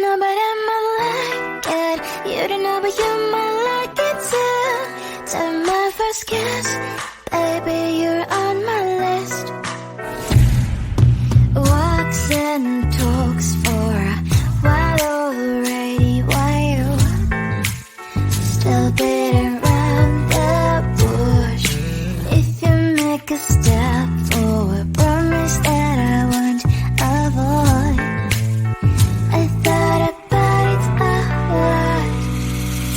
know, but I might like it. You don't know, but you might like it too. Tell my first kiss, baby, you're on my list. Walks and talks for a while already, while you still beating around the bush. If you make a step forward, promise that I won't avoid. I thought about it a lot.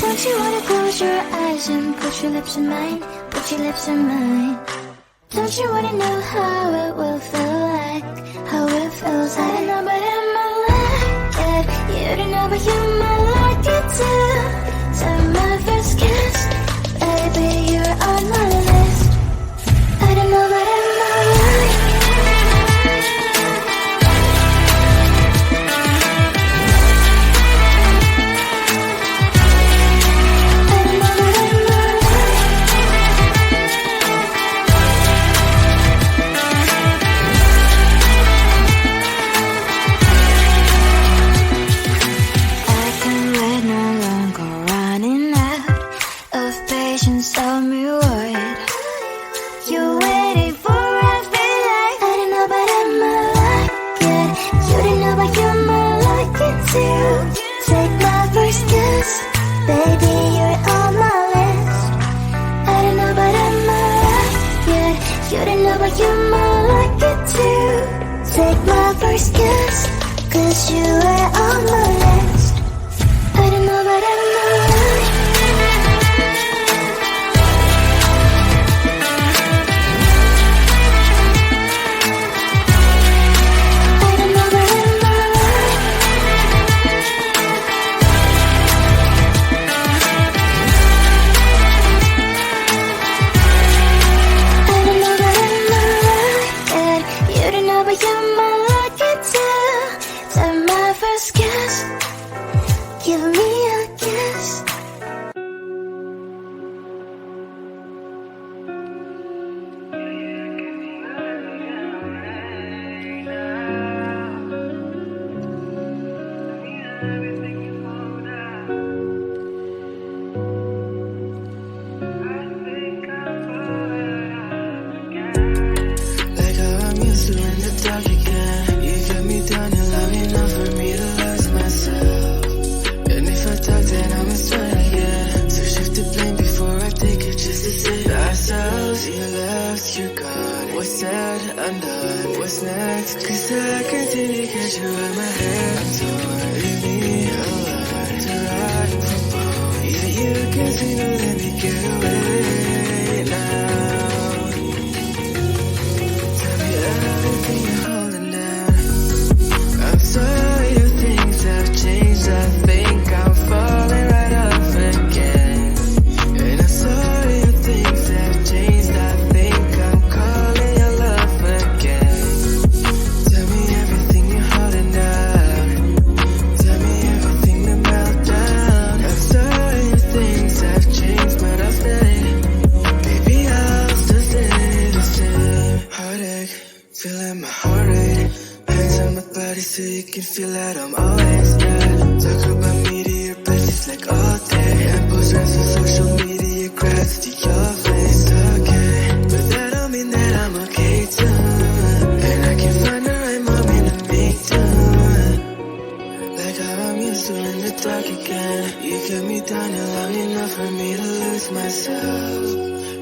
Don't you wanna close your eyes and put your lips in mine? Put your lips in mine. Don't you wanna know how it will feel like? How it feels like? I don't know, but I might like it. You don't know, but you might like it too. So my first kiss, baby, you're on my list. I don't know, but I might like it. Tell me what you're waiting for. I feel like I don't know, but I might like it. You don't know, but you might like it too. Take my first kiss, baby, you're on my list. I don't know, but I might like it. You don't know, but you might like it too. Take my first kiss, 'cause you are on my list. I don't know, but I might like it. Give me a kiss. Like how I'm used to in the dark again. You get me down and love enough for me to lose myself. And if I talk, then I'm starting again. So shift the blame before I take it, just to save ourselves. You left, you're gone. What's said, undone. What's next? 'Cause I continue to get you in my head. I'm torn. Leave me alone to ride from bone. Yeah, you can see no let me get away now. Tell me everything you're holding down. I'm sorry if things have changed. I think I'm falling right off again. And I'm sorry if things have changed. I think I'm calling your love again. Tell me everything you're holding down. Tell me everything to melt down. I'm sorry if things have changed, but I'll stay. Baby, I'll still stay the same. Heartache, feeling my heart rate. Hands on my body so you can feel that I'm always there. Talk about me to your besties like all day. And post friends on social media, grabs to your face. Okay, but that don't mean that I'm okay too. And I can find the right moment to make do. Like how I'm used to in the dark again. You get me down and long enough for me to lose myself.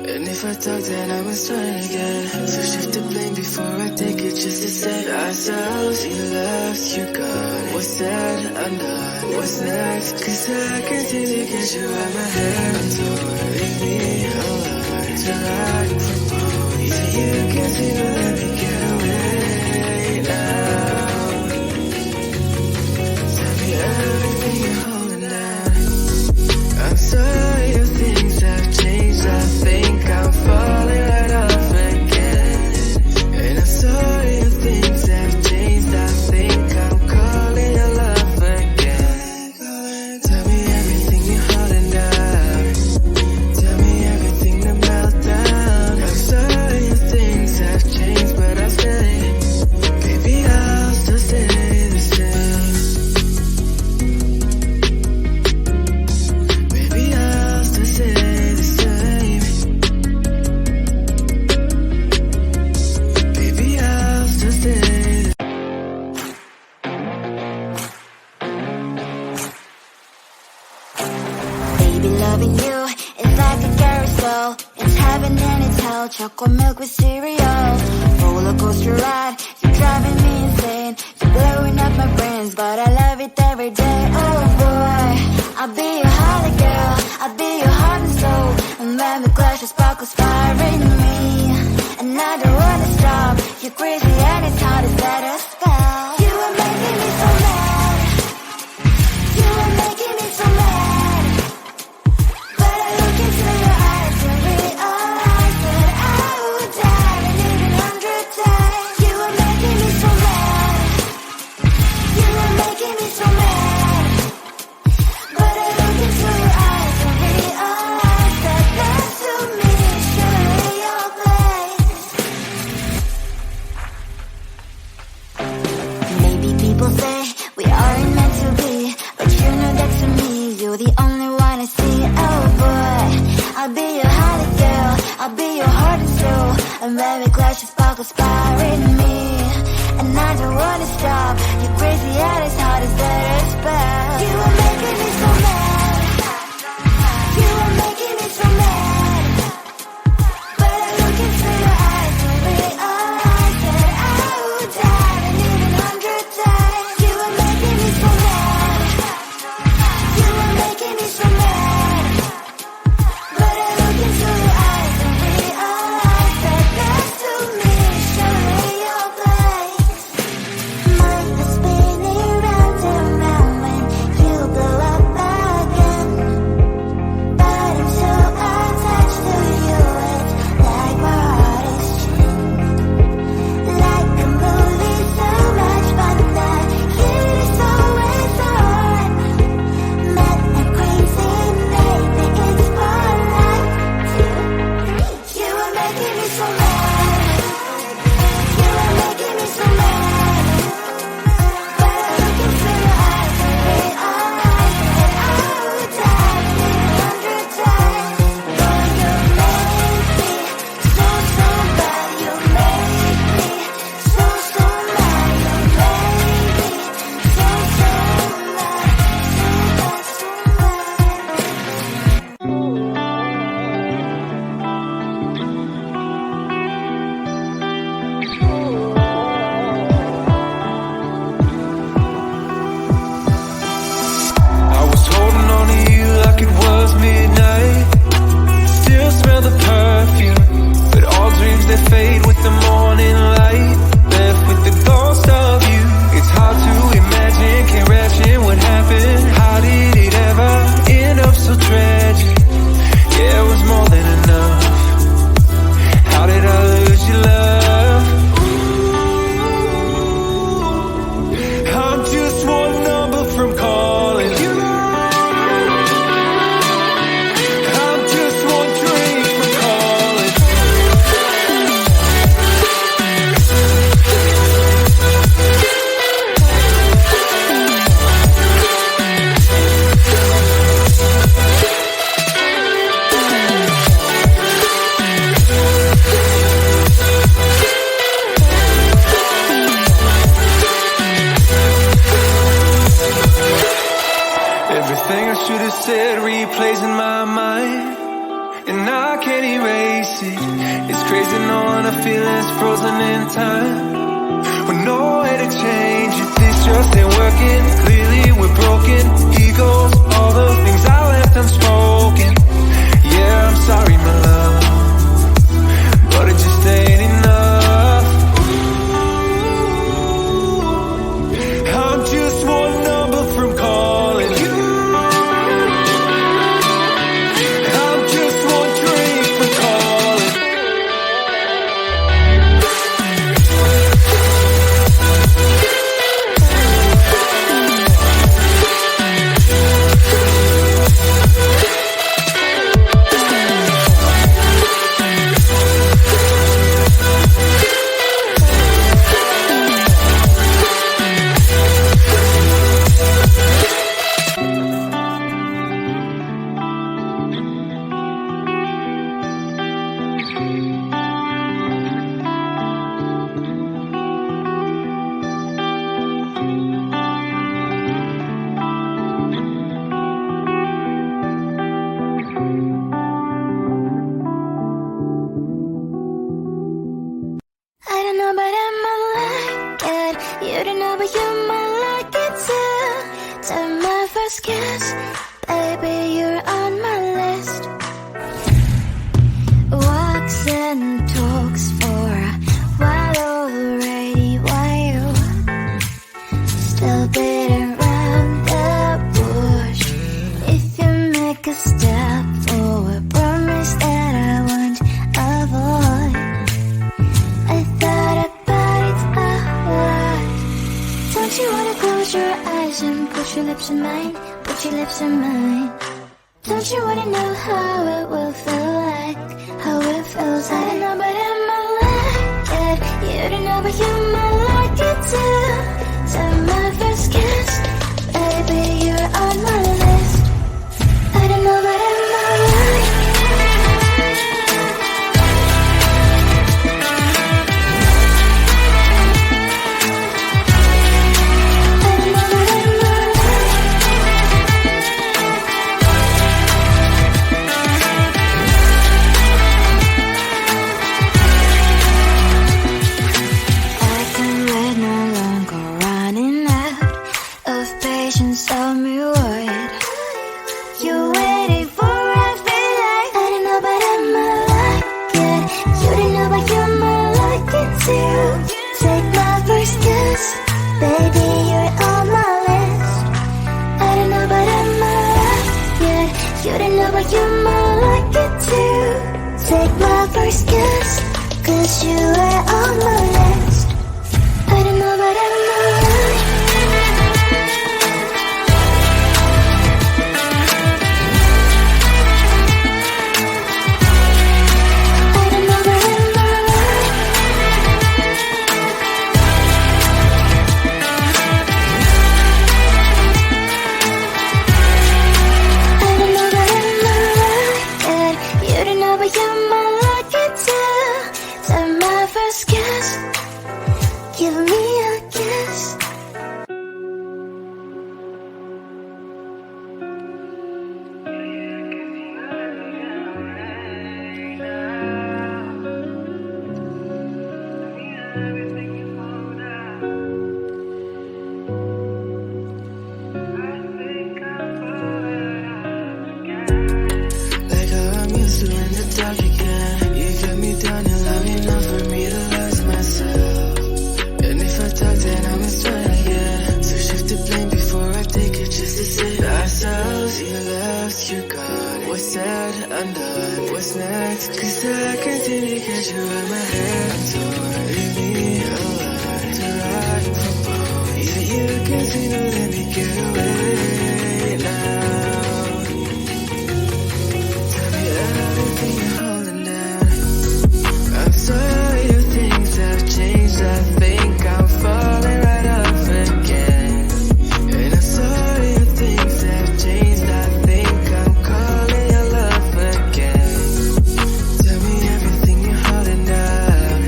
And if I talk, then I'm starting again. So shift the blame before I take it, just to save ourselves. You left, you're gone. What's said, undone. What's next? 'Cause I continue to get you out my head. I'm torn. Leave me alone to ride from home. Yeah, you can see no let me get away now. Tell me everything you're holding down. I'm sorry if things have changed. I think I'm falling right off again. And I'm sorry if things have changed. I think I'm calling your love again. Tell me everything you're holding down. Tell me everything to melt down. I'm sorry if things have changed, but Loving you is like a carousel. It's heaven and it's hell. Chocolate milk with cereal. Roller coaster ride. You're driving me insane. You're blowing up my brains, but I love it every day. Oh boy, I'll be your holly girl. I'll be your heart and soul. And when we clash, the sparkles fire in me. And I don't wanna stop. You're crazy and it's hard to set a spell. You are making me so mad. You are making me so mad. But I look into your eyes and realize that I would die and even 100 times. You are making me so mad. You are making me so mad. But I look into your eyes and realize that next to me is surely your place. Maybe people say we aren't meant to be, but you know that to me, you're the only one I see. Oh boy, I'll be your holly girl. I'll be your heart and soul. And when we clash, the sparkles fire in me. And I don't wanna stop. You're crazy and it's hard to set a spell. You are making me so mad. You are making me so mad. But I look into your eyes and realize that I would die and even 100 times. You are making me so mad. You are making me so mad. But I look into your eyes and realize that next to me is surely your place. Mind is spinning round and round when you blow up again. But I'm so attached to you, it's like my heart is chained. Like a movie, so much fun that years always on. Met a crazy maybe it's fun like two. You are making me so mad. You are making me so mad. But I look into your eyes and realize that I would die even 100 times. Boy, you make me so, so bad. You make me so, so mad. You make me so, so mad. So bad, so mad. I was holding on to you like it was midnight. Still smell the perfume, but all dreams they fade with the morning light. Left with the ghost of you. It's hard to imagine, can't ration what happened. How did it ever end up so tragic? Yeah, it was more than enough. How did I lose your love? I'm just one number from calling you. I'm just one drink from calling. Everything I should have said replays in my mind, and I can't erase it. It's crazy knowing our feelings frozen in time, with no way to change it. This just ain't working. Clearly we're broken. Egos, all the things I left unspoken. Yeah, I'm sorry, my love, but it just ain't enough. I'm just one number from calling you. I'm just one drink from calling. first kiss, baby, you're on my list. Walks and talks for a while already, while still beating around the bush. If you make a step forward, promise that I won't avoid. I thought about it a lot. Don't you wanna close your eyes and put your lips in mine, put your lips in mine? Don't you wanna know how it will feel like, how it feels like? I don't know but I might like it, you don't know but you might like it too. So my first kiss, baby, you're on my list. I don't know but I might like it. Tell me what you're waiting for. I feel like I don't know but I might like it. You don't know but you might like it too. Take my first kiss, baby, you're on my list. I don't know but I might like it. You don't know but you might like it too. Take my first kiss, 'cause you are on my list. I don't know but I might like it. Give me a kiss. Like how I'm used to in the dark again. You got me down and love enough for me to lose myself. And if I talk then I must try again. So shift the blame before I take it just to save ourselves. You left, you're gone. What's said, undone. What's next? 'Cause I continue to catch you in my head. I'm torn. Leave me alone to ride from home. Yeah, you continue to let me get away now. Tell me everything you're holding down. I'm sorry if things have changed. I think I'm falling right off again. And I'm sorry if things have changed. I think I'm calling your love again. Tell me everything you're holding down.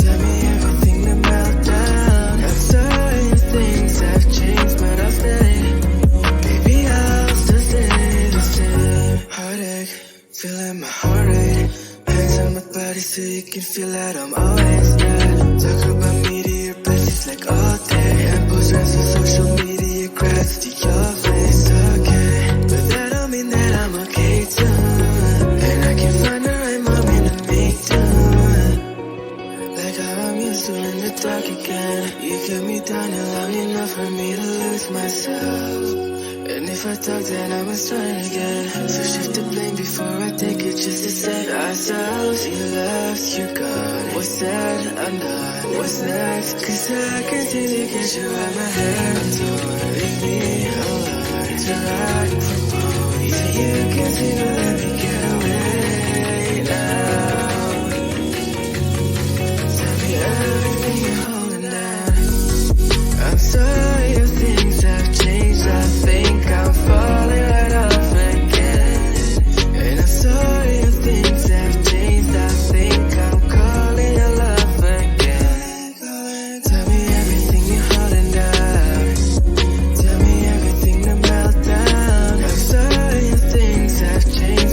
Tell me everything to melt down. I'm sorry if things have changed, but I'll stay. Baby, I'll still stay the same. Heartache, feeling my heart rate. Hands on my body so you can feel that I'm always there. Talk about me to your besties like all day. And post on social media, cracks to your face, okay. But that don't mean that I'm okay too. And I can find the right moment to make do. Like how I'm used to in the dark again. You got me down and long enough for me to lose myself. And if I talk then I must try again. So shift the blame before I take it just to save ourselves. You left, you're gone. What's said, undone. What's next? 'Cause I continue to get you out my head. I'm torn. Leave me alone to ride from home. Yeah, you continue to let me get away now. Tell me everything you're holding down. I'm sorry if things have changed. I think I'm falling right off again. And I'm sorry if things have changed. I think I'm calling your love again. Tell me everything you're holding down. Tell me everything to melt down. I'm sorry if things have changed.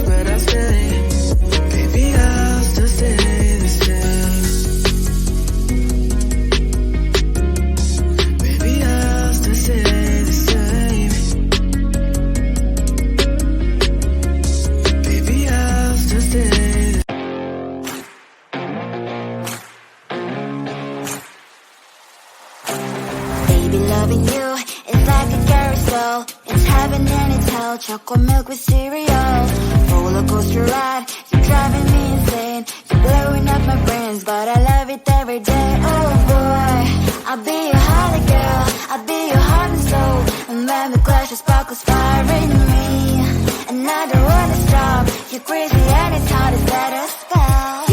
loving and it's hell. Chocolate milk with cereal. Roller coaster ride, you're driving me insane. You're blowing up my brains, but I love it every day. Oh boy, I'll be your holly girl, I'll be your heart and soul. And when the clash of sparkles fire in me, and I don't wanna stop. You're crazy and it's hard to set a spell.